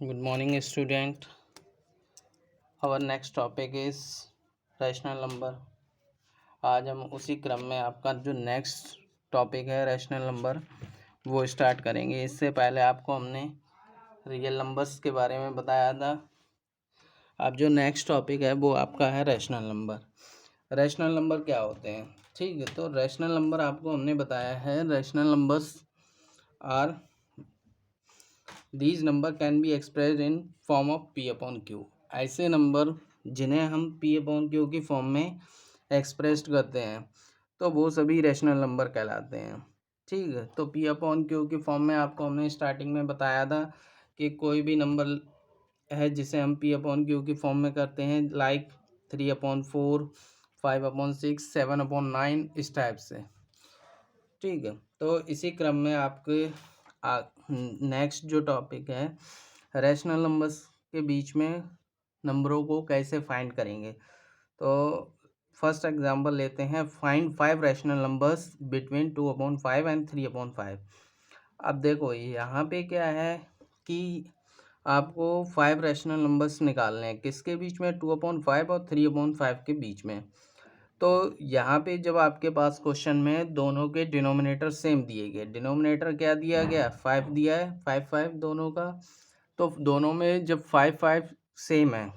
Good morning, student. Our next topic is rational number. आज हम उसी क्रम में आपका जो नेक्स्ट टॉपिक है रैशनल नंबर वो स्टार्ट करेंगे। इससे पहले आपको हमने रियल नंबर्स के बारे में बताया था। अब जो नेक्स्ट टॉपिक है वो आपका है रैशनल नंबर। रैशनल नंबर क्या होते हैं? ठीक है, तो रैशनल नंबर आपको हमने बताया है, rational numbers are these number can be expressed in form of P upon Q. ऐसे नंबर जिन्हें हम पी अपॉन क्यू की फॉर्म में एक्सप्रेस्ड करते हैं तो वो सभी रैशनल नंबर कहलाते हैं। ठीक है, तो पी अपॉन क्यू की फॉर्म में आपको हमने स्टार्टिंग में बताया था कि कोई भी नंबर है जिसे हम पी अपॉन क्यू की फॉर्म में करते हैं, लाइक 3/4, 5/6, 7/9, इस टाइप से। ठीक है, तो इसी क्रम में आपके नेक्स्ट जो टॉपिक है रैशनल नंबर्स के बीच में नंबरों को कैसे फाइंड करेंगे। तो फर्स्ट एग्जांपल लेते हैं, find 5 rational numbers between 2/5 and 3/5। अब देखो यहाँ पे क्या है कि आपको 5 रैशनल नंबर्स निकालने हैं, किसके बीच में? 2/5 और 3/5 के बीच में। तो यहाँ पे जब आपके पास क्वेश्चन में दोनों के डिनोमिनेटर सेम दिए गए, डिनोमिनेटर क्या दिया गया? 5 दिया है, 5 दोनों का। तो दोनों में जब 5 सेम है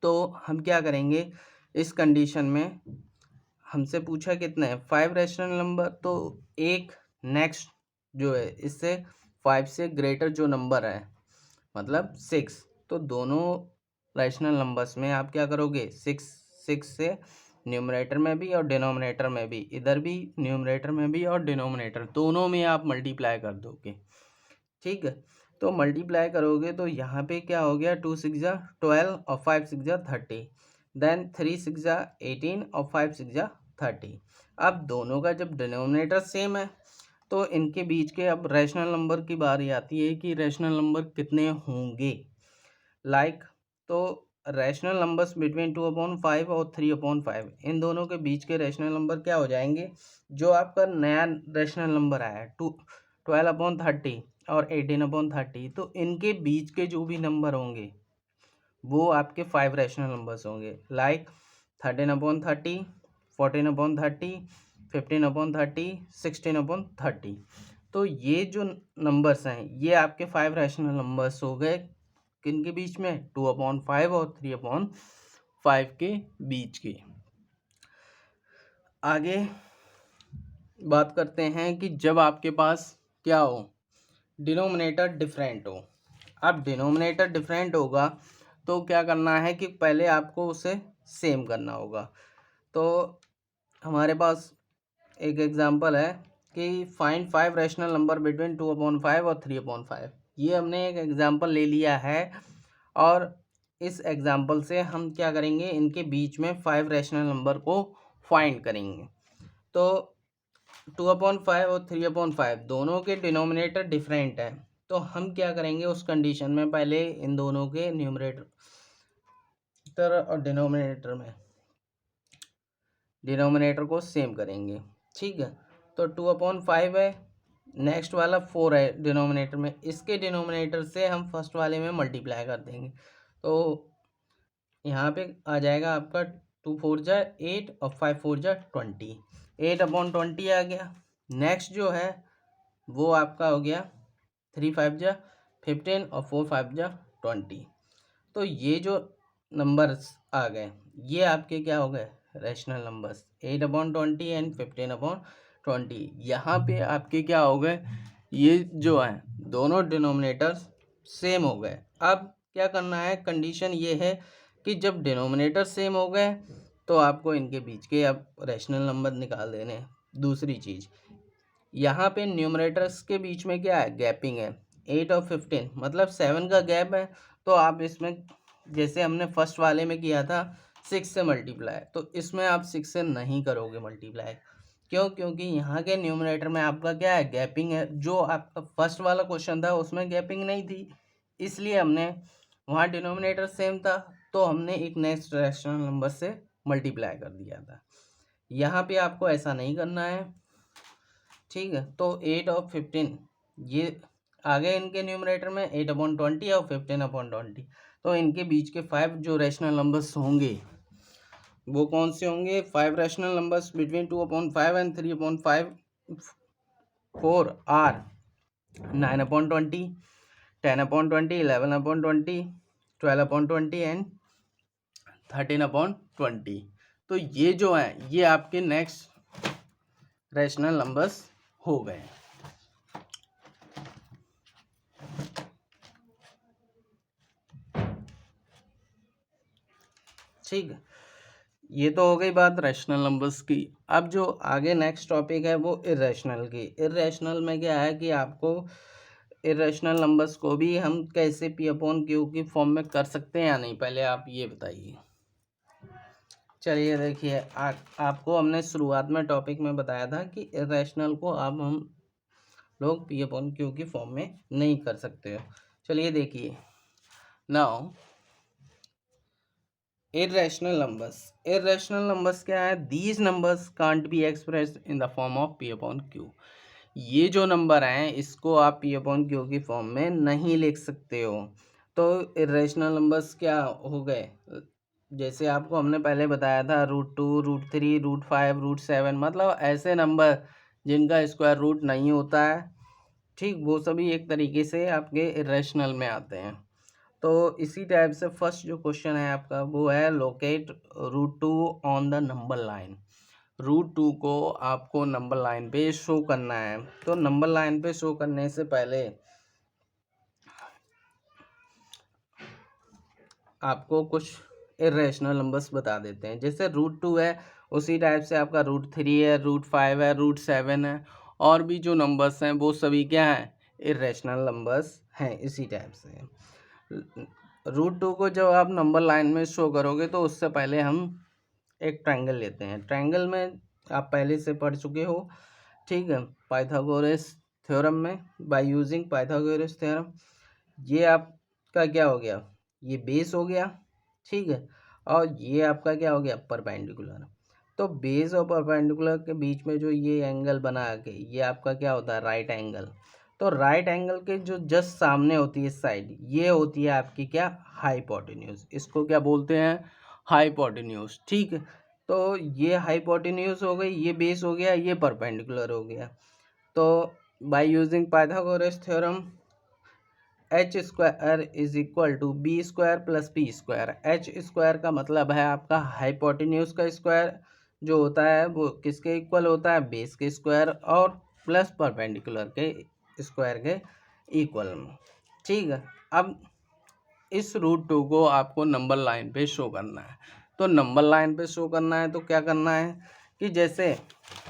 तो हम क्या करेंगे इस कंडीशन में? हमसे पूछा कितने हैं? 5 रैशनल नंबर। तो एक नेक्स्ट जो है इससे 5 से ग्रेटर जो नंबर है मतलब 6, तो दोनों रैशनल नंबर्स में आप क्या करोगे? 6 से न्यूमरेटर में भी और डिनोमिनेटर में भी, इधर भी न्यूमरेटर में भी और डिनोमिनेटर दोनों में आप मल्टीप्लाई कर दोगे। ठीक है, तो मल्टीप्लाई करोगे तो यहाँ पे क्या हो गया? 2 6 जा 12 और 5 6 जा 30, देन 3 6 जा 18 और 5 6 जा 30। अब दोनों का जब डिनोमिनेटर सेम है तो इनके बीच के अब रैशनल नंबर की बारी आती है कि रैशनल नंबर कितने होंगे। लाइक तो रैशनल नंबर्स बिटवीन 2/5 और 3/5, इन दोनों के बीच के रैशनल नंबर क्या हो जाएंगे? जो आपका नया रैशनल नंबर आया है 12/30 और 18/30, तो इनके बीच के जो भी नंबर होंगे वो आपके 5 रैशनल नंबर्स होंगे, लाइक 13/30, 14/30, 15/30, 16/30। तो ये जो नंबर्स हैं ये आपके 5 रैशनल नंबर्स हो गए, किन के बीच में? 2/5 और 3/5 के बीच के। आगे बात करते हैं कि जब आपके पास क्या हो? डिनोमिनेटर डिफरेंट हो। अब डिनोमिनेटर डिफरेंट होगा तो क्या करना है कि पहले आपको उसे सेम करना होगा। तो हमारे पास एक एग्जांपल है कि फाइंड 5 रैशनल नंबर बिटवीन 2/5 और 3/5। ये हमने एक एग्जांपल ले लिया है और इस एग्जांपल से हम क्या करेंगे? इनके बीच में 5 रैशनल नंबर को फाइंड करेंगे। तो 2/5 और 3/5 दोनों के डिनोमिनेटर डिफरेंट है, तो हम क्या करेंगे उस कंडीशन में? पहले इन दोनों के न्यूमरेटर और डिनोमिनेटर को सेम करेंगे। ठीक है, तो 2/5 है, नेक्स्ट वाला 4 है डिनोमिनेटर में, इसके डिनोमिनेटर से हम फर्स्ट वाले में मल्टीप्लाई कर देंगे। तो यहाँ पे आ जाएगा आपका 2 4 जा 8 और 5 4 जा 20, 8/20 आ गया। नेक्स्ट जो है वो आपका हो गया 3 5 जा 15 और 4 5 जा 20। तो ये जो नंबर्स आ गए ये आपके क्या हो गए? Rational numbers 8/20 and 15/20। यहाँ पे आपके क्या हो गए? ये जो है दोनों डिनोमिनेटर्स सेम हो गए। अब क्या करना है? कंडीशन ये है कि जब डिनोमिनेटर सेम हो गए तो आपको इनके बीच के अब रैशनल नंबर निकाल देने हैं। दूसरी चीज़, यहाँ पे न्यूमरेटर्स के बीच में क्या है? गैपिंग है। 8 और 15 मतलब 7 का गैप है, तो आप इसमें जैसे हमने फर्स्ट वाले में किया था 6 से मल्टीप्लाई, तो इसमें आप 6 से नहीं करोगे मल्टीप्लाई। क्यों? क्योंकि यहाँ के न्यूमरेटर में आपका क्या है? गैपिंग है। जो आपका फर्स्ट वाला क्वेश्चन था उसमें गैपिंग नहीं थी, इसलिए हमने वहाँ डिनोमिनेटर सेम था तो हमने एक नेक्स्ट रैशनल नंबर से मल्टीप्लाई कर दिया था। यहाँ पे आपको ऐसा नहीं करना है। ठीक है, तो 8 और 15 ये आगे इनके न्यूमरेटर में 8/20 और 15/20, तो इनके बीच के 5 जो रैशनल नंबर्स होंगे वो कौन से होंगे? 5 rational numbers between 2/5 and 3/5 4 are 9/20, 10/20, 11/20, 12/20 and 13/20। तो ये जो है ये आपके नेक्स्ट रैशनल नंबर्स हो गए। ठीक है, ये तो हो गई बात रैशनल नंबर्स की। अब जो आगे नेक्स्ट टॉपिक है वो इर्रेशनल की। इर्रेशनल में क्या है कि आपको इर्रेशनल नंबर्स को भी हम कैसे P/Q की फॉर्म में कर सकते हैं या नहीं, पहले आप ये बताइए। चलिए देखिए, आपको हमने शुरुआत में टॉपिक में बताया था कि इर्रेशनल को अब हम लोग P/Q की फॉर्म में नहीं कर सकते हो। चलिए देखिए, नाउ irrational numbers क्या है? These numbers can't be expressed in the form of P/Q। ये जो नंबर हैं इसको आप P/Q की फॉर्म में नहीं लिख सकते हो। तो irrational numbers क्या हो गए? जैसे आपको हमने पहले बताया था √2, √3, √5, √7, मतलब ऐसे नंबर जिनका स्क्वायर रूट नहीं होता है, ठीक, वो सभी एक तरीके से आपके irrational में आते हैं। तो इसी टाइप से फर्स्ट जो क्वेश्चन है आपका वो है locate √2 on the number line. √2 को आपको नंबर लाइन पे शो करना है। तो नंबर लाइन पे शो करने से पहले आपको कुछ इर्रेशनल नंबर्स बता देते हैं। जैसे √2 है उसी टाइप से आपका √3 है, √5 है, √7 है, और भी जो नंबर्स हैं वो सभी क्या हैं? इर्रेशनल नंबर्स हैं। इसी टाइप से √2 को जब आप नंबर लाइन में शो करोगे तो उससे पहले हम एक ट्रायंगल लेते हैं। ट्रायंगल में आप पहले से पढ़ चुके हो, ठीक है, पाइथागोरस थ्योरम में, बाय यूजिंग पाइथागोरस थ्योरम। ये आपका क्या हो गया? ये बेस हो गया, ठीक है, और ये आपका क्या हो गया? परपेंडिकुलर। तो बेस और परपेंडिकुलर के बीच में जो ये एंगल बना के ये आपका क्या होता है? Right angle. तो राइट एंगल के जो जस्ट सामने होती है साइड, ये होती है आपकी क्या? हाइपोटेन्यूज। इसको क्या बोलते हैं? हाइपोटेन्यूज। ठीक है, तो ये हाइपोटेन्यूज हो गई, ये बेस हो गया, ये परपेंडिकुलर हो गया। तो by using Pythagoras theorem h² is equal to b² plus p²। h² का मतलब है आपका हाइपोटेन्यूज का स्क्वायर, जो होता है वो किसके इक्वल होता है? बेस के स्क्वायर, और प्लस परपेंडिकुलर के स्क्वायर के इक्वल में। ठीक है, अब इस √2 को आपको नंबर लाइन पे शो करना है। तो नंबर लाइन पे शो करना है तो क्या करना है कि जैसे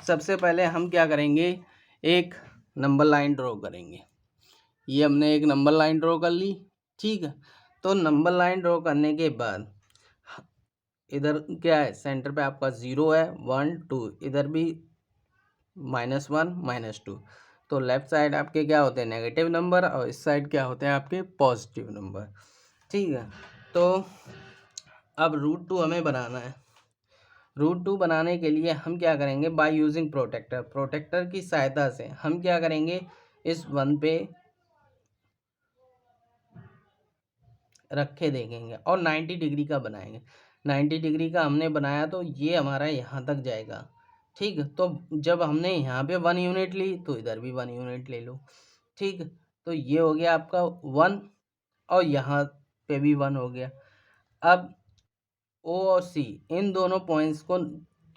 सबसे पहले हम क्या करेंगे? एक नंबर लाइन ड्रॉ करेंगे। ये हमने एक नंबर लाइन ड्रॉ कर ली, ठीक है। तो नंबर लाइन ड्रॉ करने के बाद इधर क्या है? सेंटर पे आपका 0 है, 1 2, इधर भी -1 -2। तो लेफ्ट साइड आपके क्या होते हैं? नेगेटिव नंबर, और इस साइड क्या होते हैं? आपके पॉजिटिव नंबर। ठीक है, तो अब √2 हमें बनाना है। √2 बनाने के लिए हम क्या करेंगे? By using protector. प्रोटेक्टर की सहायता से हम क्या करेंगे? इस 1 पे रखे देखेंगे और 90 डिग्री का बनाएंगे। 90 डिग्री का हमने बनाया तो ये हमारा यहाँ तक जाएगा, ठीक है। तो जब हमने यहाँ पे 1 यूनिट ली तो इधर भी 1 यूनिट ले लो, ठीक। तो ये हो गया आपका 1, और यहाँ पे भी 1 हो गया। अब O और C इन दोनों पॉइंट्स को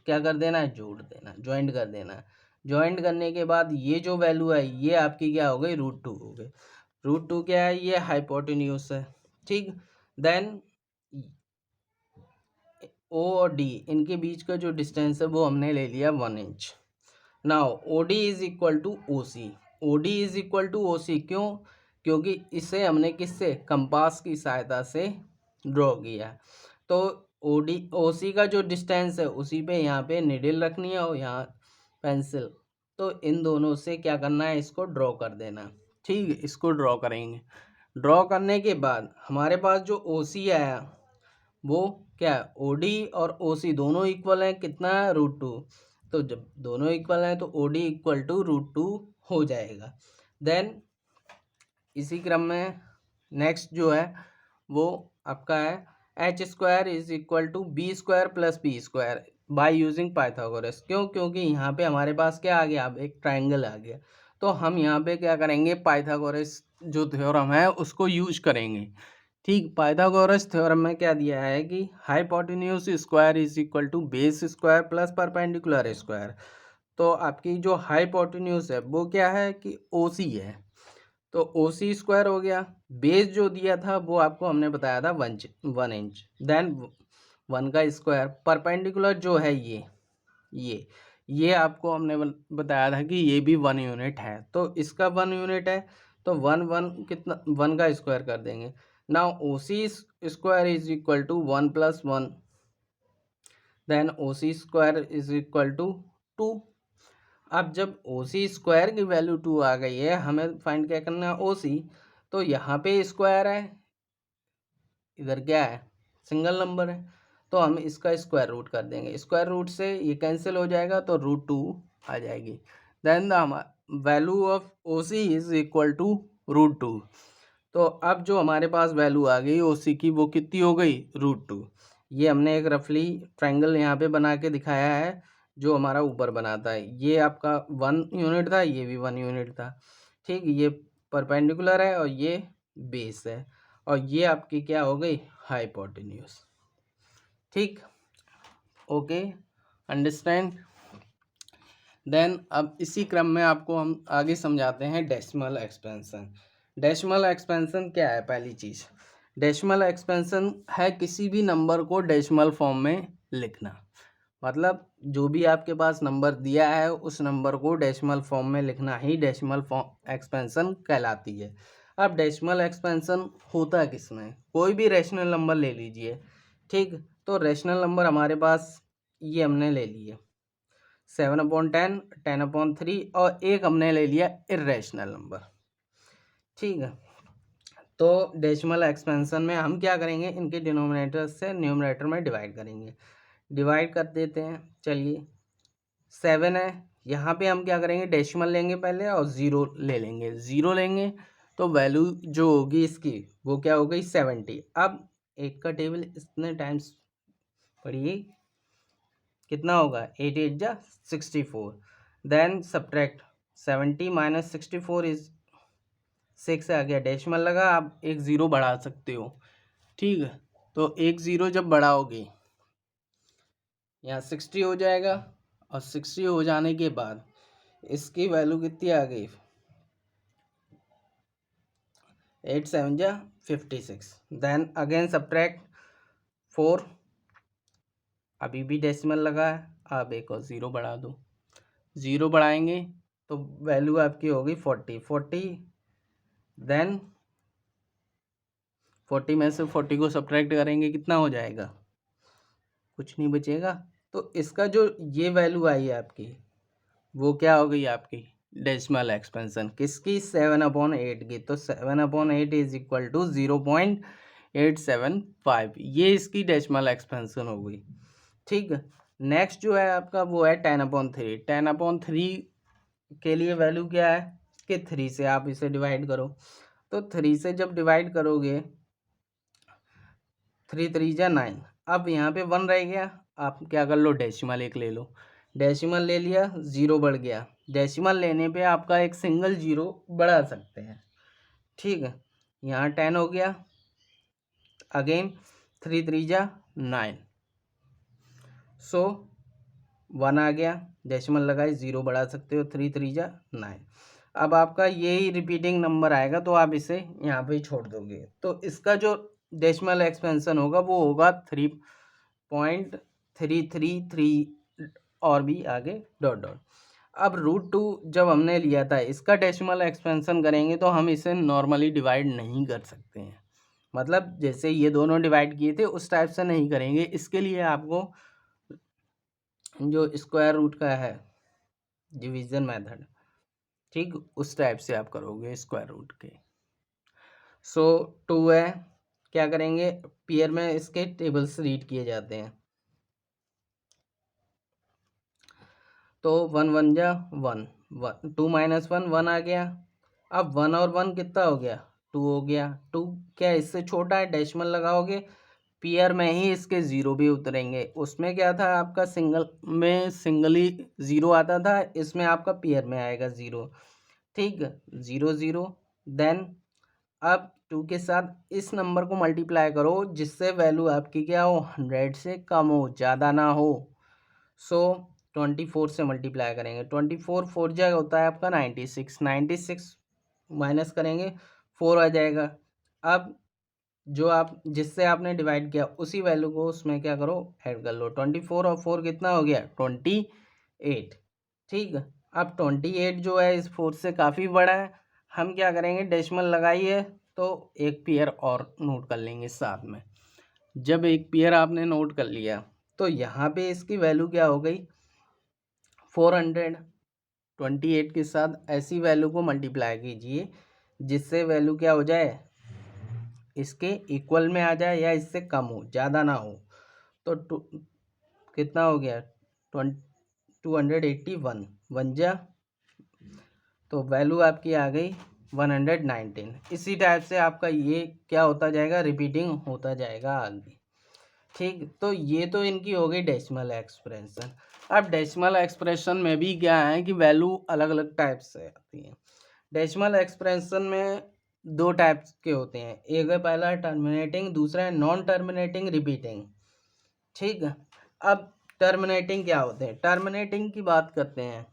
क्या कर देना है? जोड़ देना, ज्वाइंट कर देना है। ज्वाइंट करने के बाद ये जो वैल्यू है ये आपकी क्या हो गई? √2 हो गई। √2 क्या है? ये हाइपोटेन्यूज है, ठीक। देन O और D इनके बीच का जो डिस्टेंस है वो हमने ले लिया 1 inch. Now OD is equal to OC। OD is equal to OC क्यों? क्योंकि इसे हमने किससे? कंपास की सहायता से ड्रॉ किया। तो OC का जो डिस्टेंस है उसी पे यहाँ पे निडल रखनी है और यहाँ पेंसिल। तो इन दोनों से क्या करना है? इसको ड्रॉ कर देना, ठीक है। इसको ड्रॉ करेंगे। ड्रॉ करने के बाद हमारे पास जो OC आया वो क्या है? OD और OC दोनों इक्वल हैं, कितना है? √2। तो जब दोनों इक्वल हैं तो OD इक्वल टू √2 हो जाएगा। देन इसी क्रम में नेक्स्ट जो है वो आपका है H square is equal to B square plus P square by using Pythagoras. क्यों? क्योंकि यहाँ पे हमारे पास क्या आ गया, अब एक ट्राइंगल आ गया, तो हम यहाँ पे क्या करेंगे, पाइथागोरस जो थ्योरम है उसको यूज करेंगे। ठीक, पाइथागोरस थ्योरम में क्या दिया है कि hypotenuse square is equal to base square plus perpendicular square. तो आपकी जो हाइपोटेन्यूज है वो क्या है कि ओ सी है, तो ओ सी स्क्वायर हो गया। बेस जो दिया था वो आपको हमने बताया था 1 इंच, देन 1 का स्क्वायर। परपेंडिकुलर जो है ये आपको हमने बताया था कि ये भी 1 यूनिट है, तो इसका 1 यूनिट है, तो 1 कितना, 1 का स्क्वायर कर देंगे। Now O C square is equal to 1 + 1, then O C square is equal to 2। अब जब ओ सी स्क्वायर की वैल्यू 2 आ गई है, हमें फाइंड क्या करना है, ओ सी। तो यहाँ पे स्क्वायर है, इधर क्या है, सिंगल नंबर है, तो हम इसका स्क्वायर रूट कर देंगे। स्क्वायर रूट से ये कैंसिल हो जाएगा, तो √2 आ जाएगी। Then the value of O C is equal to √2। तो अब जो हमारे पास वैल्यू आ गई ओ सी की, वो कितनी हो गई, √2। ये हमने एक रफली ट्रायंगल यहाँ पे बना के दिखाया है जो हमारा ऊपर बनाता है। ये आपका 1 यूनिट था, ये भी 1 यूनिट था। ठीक, ये परपेंडिकुलर है और ये बेस है, और ये आपकी क्या हो गई, हाइपोटेन्यूज। ठीक, ओके, अंडरस्टैंड। देन अब इसी क्रम में आपको हम आगे समझाते हैं डेसिमल एक्सपेंशन। डेसिमल एक्सपेंशन क्या है? पहली चीज़, डेसिमल एक्सपेंशन है किसी भी नंबर को डेसिमल फॉर्म में लिखना। मतलब जो भी आपके पास नंबर दिया है उस नंबर को डेसिमल फॉर्म में लिखना ही डेसिमल फॉर्म एक्सपेंशन कहलाती है। अब डेसिमल एक्सपेंशन होता है किसमें, कोई भी रैशनल नंबर ले लीजिए। ठीक, तो रैशनल नंबर हमारे पास ये हमने ले लिए 7/10, 10/3, और एक हमने ले लिया इर्रेशनल नंबर। ठीक है, तो डेसिमल एक्सपेंशन में हम क्या करेंगे, इनके डिनोमिनेटर से न्यूमरेटर में डिवाइड करेंगे। डिवाइड कर देते हैं, चलिए 7 है, यहाँ पे हम क्या करेंगे, डेसिमल लेंगे पहले और 0 ले लेंगे। 0 लेंगे तो वैल्यू जो होगी इसकी वो क्या हो गई, 70। अब एक का टेबल इतने टाइम्स पढ़िए, कितना होगा, 8 8 जा 64। देन सब्ट्रैक्ट 70 - 64 इज 6 आ गया, डेसिमल लगा। आप एक 0 बढ़ा सकते हो। ठीक है, तो एक 0 जब बढ़ाओगे यहाँ 60 हो जाएगा, और 60 हो जाने के बाद इसकी वैल्यू कितनी आ गई, 8 7 जा 56। देन अगेन सब्ट्रैक्ट 4, अभी भी डेसिमल लगा है, आप एक और 0 बढ़ा दो। 0 बढ़ाएंगे तो वैल्यू आपकी होगी 40। देन 40 में से 40 को सब्ट्रैक्ट करेंगे, कितना हो जाएगा, कुछ नहीं बचेगा। तो इसका जो ये वैल्यू आई है आपकी, वो क्या हो गई आपकी डेसिमल एक्सपेंशन किसकी, 7/8 की। तो 7/8 इज इक्वल टू 0.875, ये इसकी डेसिमल एक्सपेंशन हो गई। ठीक, नेक्स्ट जो है आपका वो है 10/3। 10/3 के लिए वैल्यू क्या है कि 3 से आप इसे डिवाइड करो। तो 3 से जब डिवाइड करोगे, 3 3 जा 9, अब यहाँ पे 1 रह गया, आप क्या कर लो, डेसिमल एक ले लो। डेसिमल ले लिया, 0 बढ़ गया। डेसिमल लेने पे आपका एक सिंगल 0 बढ़ा सकते हैं। ठीक है, यहाँ 10 हो गया, अगेन 3 3 जा 9, सो 1 आ गया, डेसिमल लगाए, 0 बढ़ा सकते हो, 3 3 जा 9। अब आपका यही रिपीटिंग नंबर आएगा, तो आप इसे यहाँ पे ही छोड़ दोगे। तो इसका जो डेसिमल एक्सपेंशन होगा वो होगा 3.333 और भी आगे डॉट डॉट। अब √2 जब हमने लिया था, इसका डेसिमल एक्सपेंशन करेंगे तो हम इसे नॉर्मली डिवाइड नहीं कर सकते हैं। मतलब जैसे ये दोनों डिवाइड किए थे उस टाइप से नहीं करेंगे। इसके लिए आपको जो स्क्वायर रूट का है डिवीजन मेथड, ठीक, उस टाइप से आप करोगे स्क्वायर रूट के। सो 2 है, क्या करेंगे, पेयर में इसके टेबल्स रीड किए जाते हैं। तो 1 1 जा 1, 2 - 1 1 आ गया, अब 1 और 1 कितना हो गया, 2 हो गया। 2 क्या इससे छोटा है, डेसिमल लगाओगे, पेयर में ही इसके ज़ीरो भी उतरेंगे। उसमें क्या था आपका सिंगल में सिंगली ज़ीरो आता था, इसमें आपका पेयर में आएगा ज़ीरो। ठीक, 0 0। देन अब 2 के साथ इस नंबर को मल्टीप्लाई करो जिससे वैल्यू आपकी क्या हो, 100 से कम हो, ज़्यादा ना हो। सो 24 से मल्टीप्लाई करेंगे, 24 4 जगह होता है आपका 96, 96 माइनस करेंगे 4 आ जाएगा। अब जो आप जिससे आपने डिवाइड किया उसी वैल्यू को उसमें क्या करो, ऐड कर लो। 24 और 4 कितना हो गया, 28। ठीक, अब 28 जो है इस 4 से काफ़ी बड़ा है। हम क्या करेंगे, डेसिमल लगाइए तो एक पेयर और नोट कर लेंगे साथ में। जब एक पेयर आपने नोट कर लिया तो यहाँ पे इसकी वैल्यू क्या हो गई, 400। 28 के साथ ऐसी वैल्यू को मल्टीप्लाई कीजिए जिससे वैल्यू क्या हो जाए, इसके इक्वल में आ जाए या इससे कम हो, ज़्यादा ना हो। तो कितना हो गया, 281, वन जा, तो वैल्यू आपकी आ गई 119। इसी टाइप से आपका ये क्या होता जाएगा, रिपीटिंग होता जाएगा आगे। ठीक, तो ये तो इनकी हो गई डेसिमल एक्सप्रेशन। अब डेसिमल एक्सप्रेशन में भी क्या है कि वैल्यू अलग अलग टाइप से आती है। डेसिमल एक्सप्रेशन में दो टाइप्स के होते हैं, एक है पहला टर्मिनेटिंग, दूसरा है नॉन टर्मिनेटिंग रिपीटिंग। ठीक है, अब टर्मिनेटिंग क्या होते हैं, टर्मिनेटिंग की बात करते हैं,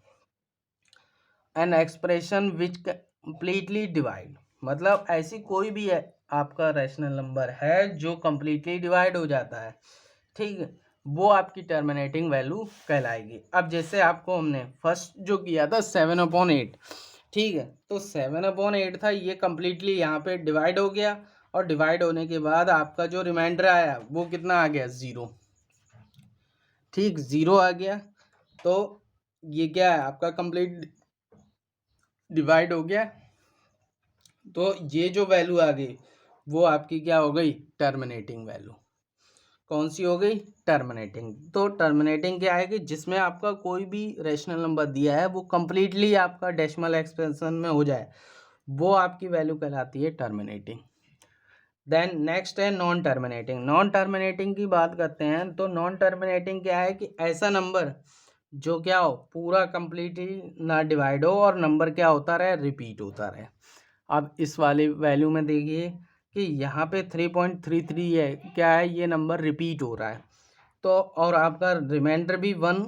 an expression which completely divide, मतलब ऐसी कोई भी है आपका रैशनल नंबर है जो कंप्लीटली डिवाइड हो जाता है। ठीक है, वो आपकी टर्मिनेटिंग वैल्यू कहलाएगी। अब जैसे आपको हमने फर्स्ट जो किया था 7/8, ठीक है, तो 7/8 था, ये कंप्लीटली यहाँ पे डिवाइड हो गया और डिवाइड होने के बाद आपका जो रिमाइंडर आया वो कितना आ गया, 0। ठीक, 0 आ गया, तो ये क्या है आपका कंप्लीट डिवाइड हो गया। तो ये जो वैल्यू आ गई वो आपकी क्या हो गई, टर्मिनेटिंग वैल्यू। कौन सी हो गई, टर्मिनेटिंग। तो टर्मिनेटिंग क्या है कि जिसमें आपका कोई भी रैशनल नंबर दिया है वो कंप्लीटली आपका डेसिमल एक्सपेंशन में हो जाए, वो आपकी वैल्यू कहलाती है टर्मिनेटिंग। देन नेक्स्ट है नॉन टर्मिनेटिंग। नॉन टर्मिनेटिंग की बात करते हैं तो नॉन टर्मिनेटिंग क्या है कि ऐसा नंबर जो क्या हो, पूरा कंप्लीटली ना डिवाइड हो और नंबर क्या होता रहे, रिपीट होता रहे। अब इस वाले वैल्यू में देखिए कि यहाँ पे 3.33 है, क्या है, ये नंबर रिपीट हो रहा है, तो और आपका रिमाइंडर भी 1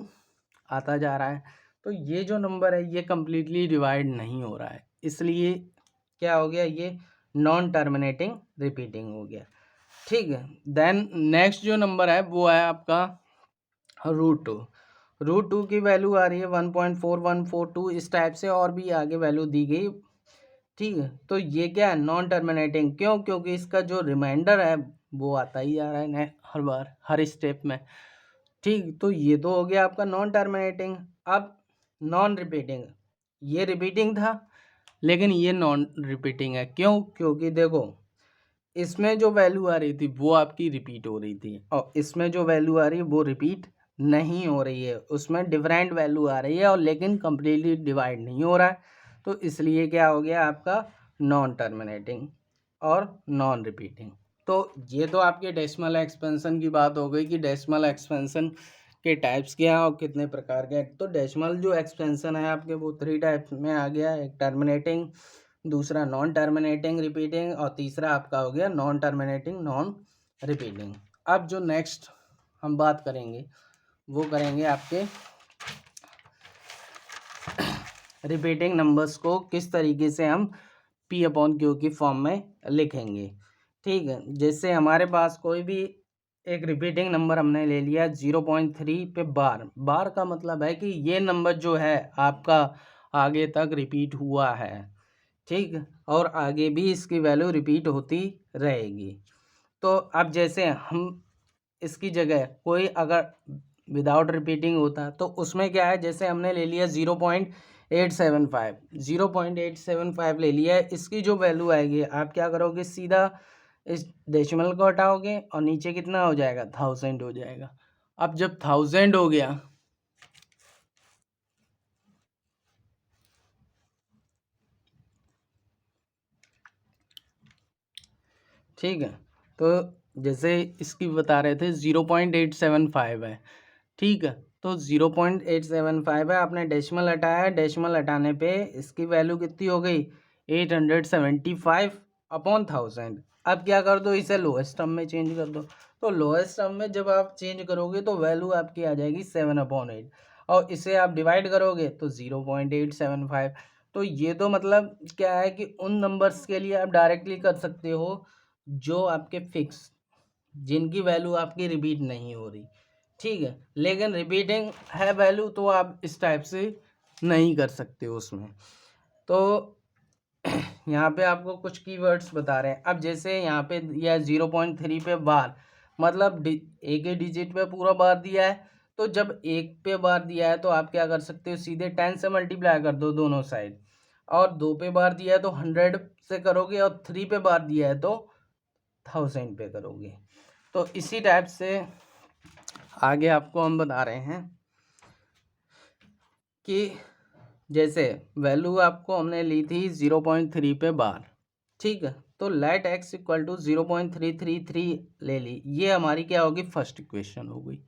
आता जा रहा है, तो ये जो नंबर है ये कम्प्लीटली डिवाइड नहीं हो रहा है, इसलिए क्या हो गया, ये नॉन टर्मिनेटिंग रिपीटिंग हो गया। ठीक है, देन नेक्स्ट जो नंबर है वो है आपका √2। √2 की वैल्यू आ रही है 1.4142, इस टाइप से और भी आगे वैल्यू दी गई। ठीक है, तो ये क्या है, नॉन टर्मिनेटिंग, क्यों, क्योंकि इसका जो रिमाइंडर है वो आता ही आ रहा है हर बार हर स्टेप में। ठीक, तो ये तो हो गया आपका नॉन टर्मिनेटिंग। अब नॉन रिपीटिंग, ये रिपीटिंग था लेकिन ये नॉन रिपीटिंग है, क्यों, क्योंकि देखो इसमें जो वैल्यू आ रही थी वो आपकी रिपीट हो रही थी और इसमें जो वैल्यू आ रही है वो रिपीट नहीं हो रही है, उसमें डिफरेंट वैल्यू आ रही है और लेकिन कम्प्लीटली डिवाइड नहीं हो रहा है, तो इसलिए क्या हो गया आपका नॉन टर्मिनेटिंग और नॉन रिपीटिंग। तो ये तो आपके डेसिमल एक्सपेंशन की बात हो गई कि डेसिमल एक्सपेंशन के टाइप्स क्या हैं और कितने प्रकार के हैं। तो डेसिमल जो एक्सपेंशन है आपके वो 3 टाइप्स में आ गया, एक टर्मिनेटिंग, दूसरा नॉन टर्मिनेटिंग रिपीटिंग और तीसरा आपका हो गया नॉन टर्मिनेटिंग नॉन रिपीटिंग। अब जो नेक्स्ट हम बात करेंगे वो करेंगे आपके रिपीटिंग नंबर्स को किस तरीके से हम P/Q की फॉर्म में लिखेंगे। ठीक है, जैसे हमारे पास कोई भी एक रिपीटिंग नंबर हमने ले लिया 0.3 पे बार, बार का मतलब है कि ये नंबर जो है आपका आगे तक रिपीट हुआ है। ठीक, और आगे भी इसकी वैल्यू रिपीट होती रहेगी। तो अब जैसे हम इसकी जगह कोई अगर विदाउट रिपीटिंग होता तो उसमें क्या है, जैसे हमने ले लिया 0.875, 0.875 ले लिया है, इसकी जो वैल्यू आएगी आप क्या करोगे, सीधा इस डेसिमल को हटाओगे और नीचे कितना हो जाएगा, 1000 हो जाएगा। अब जब 1000 हो गया ठीक है। तो जैसे इसकी बता रहे थे 0.875 है, ठीक है। तो 0.875 है, आपने डेसिमल हटाया, डेसिमल हटाने पे इसकी वैल्यू कितनी हो गई 875/1000। अब क्या कर दो, इसे लोएस्ट टर्म में चेंज कर दो। तो लोएस्ट टर्म में जब आप चेंज करोगे तो वैल्यू आपकी आ जाएगी 7/8, और इसे आप डिवाइड करोगे तो 0.875। तो ये तो मतलब क्या है कि उन नंबर्स के लिए आप डायरेक्टली कर सकते हो जो आपके फिक्स, जिनकी वैल्यू आपकी रिपीट नहीं हो रही, ठीक है। लेकिन रिपीटिंग है वैल्यू तो आप इस टाइप से नहीं कर सकते हो उसमें। तो यहाँ पे आपको कुछ कीवर्ड्स बता रहे हैं। अब जैसे यहाँ पे यह 0.3 पे बार, मतलब एक ही डिजिट पे पूरा बार दिया है, तो जब एक पे बार दिया है तो आप क्या कर सकते हो, सीधे 10 से मल्टीप्लाई कर दो दोनों साइड। और 2 पे बार दिया है तो 100 से करोगे, और 3 पे बार दिया है तो 1000 पे करोगे। तो इसी टाइप से आगे आपको हम बता रहे हैं कि जैसे वैल्यू आपको हमने ली थी 0.3 पे बार, ठीक है। तो लेट x इक्वल टू 0.333 ले ली, ये हमारी क्या होगी, फर्स्ट इक्वेशन हो गई।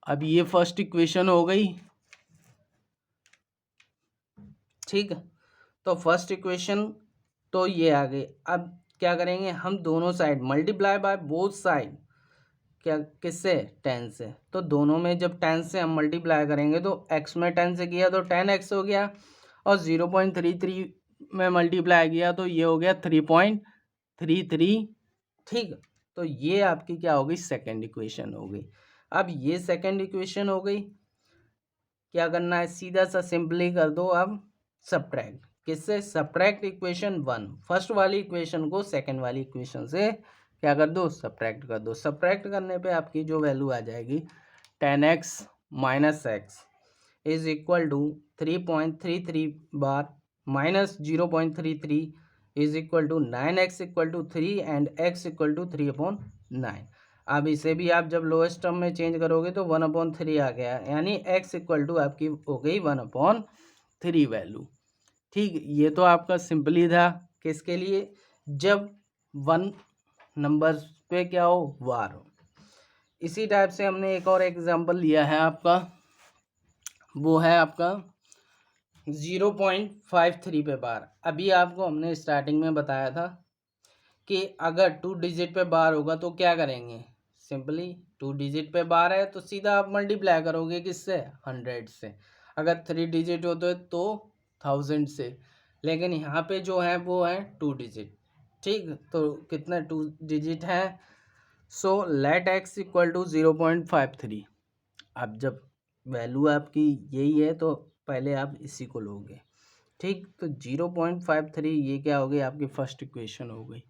अब ये फर्स्ट इक्वेशन हो गई, ठीक है। तो फर्स्ट इक्वेशन तो ये आ गई। अब क्या करेंगे, हम दोनों side multiply by both side, क्या किससे, 10 से। तो दोनों में जब 10 से हम मल्टीप्लाई करेंगे तो x में 10 से किया तो 10x हो गया, और 0.33 में मल्टीप्लाई किया तो ये हो गया 3.33, ठीक। तो ये आपकी क्या हो गई, सेकेंड इक्वेशन हो गई। अब ये सेकेंड इक्वेशन हो गई, क्या करना है, सीधा सा सिंपली कर दो अब सब्ट्रैक्ट, किससे, सब्ट्रैक्ट इक्वेशन 1, फर्स्ट वाली इक्वेशन को सेकेंड वाली इक्वेशन से क्या कर दो, सब्ट्रैक्ट कर दो। सब्ट्रैक्ट करने पे आपकी जो वैल्यू आ जाएगी 10x minus x is equal to 3.33 बार minus 0.33 is equal to 9x equal to 3 and x equal to 3/9। अब इसे भी आप जब लोएस्ट टर्म में चेंज करोगे तो 1/3 आ गया, यानी x इक्वल टू आपकी हो गई 1/3 वैल्यू, ठीक। ये तो आपका सिंपली था, किसके लिए, जब 1 नंबर पे क्या हो, वार हो। इसी टाइप से हमने एक और एग्जांपल लिया है आपका, वो है आपका 0.53 पे बार। अभी आपको हमने स्टार्टिंग में बताया था कि अगर 2 डिजिट पे बार होगा तो क्या करेंगे, सिंपली 2 डिजिट पे बार है तो सीधा आप मल्टीप्लाई करोगे किससे, 100 से। अगर 3 डिजिट होते तो 1000 से। लेकिन यहाँ पे जो है वो है 2 डिजिट, ठीक। तो कितना 2 डिजिट है, so let x equal to 0.53। अब जब वैल्यू आपकी यही है तो पहले आप इसी को लोगे, ठीक। तो 0.53 ये क्या हो गई, आपकी फर्स्ट इक्वेशन हो गई।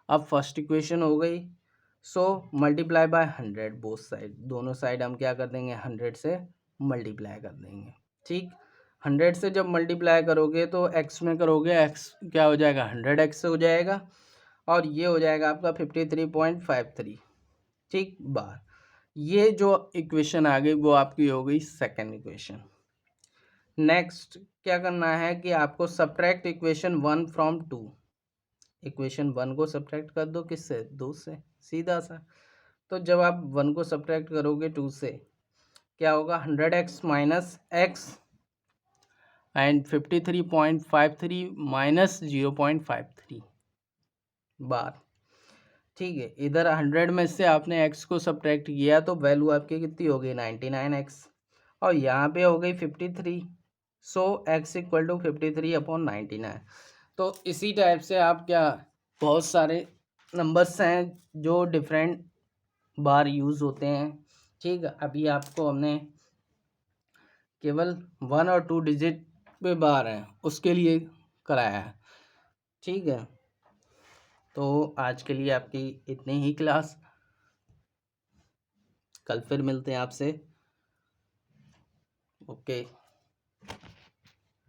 अब फर्स्ट इक्वेशन हो गई, so multiply by 100 both side, दोनों साइड हम क्या कर देंगे, 100 से मल्टीप्लाई कर देंगे, ठीक। 100 से जब मल्टीप्लाई करोगे तो x में करोगे, x क्या हो जाएगा, 100x हो जाएगा, और ये हो जाएगा आपका 53.53, ठीक, बार। ये जो इक्वेशन आ गई वो आपकी हो गई सेकेंड इक्वेशन। नेक्स्ट क्या करना है कि आपको सब्ट्रैक्ट इक्वेशन 1 फ्रॉम 2, इक्वेशन 1 को सब्ट्रैक्ट कर दो किससे, 2 से, सीधा सा। तो जब आप 1 को सब्ट्रैक्ट करोगे 2 से, क्या होगा, 100x minus x and 53.53 minus 0.53 बार, ठीक है। इधर 100 में से आपने x को सब्ट्रैक्ट किया तो वैल्यू आपकी कितनी हो गई, 99x, और यहाँ पे हो गई 53, सो x इक्वल टू 53/99। तो इसी टाइप से आप क्या, बहुत सारे नंबर्स हैं जो डिफरेंट बार यूज़ होते हैं, ठीक। अभी आपको हमने केवल 1 और 2 डिजिट पे बार हैं उसके लिए कराया है, ठीक है। तो आज के लिए आपकी इतनी ही क्लास, कल फिर मिलते हैं आपसे, ओके।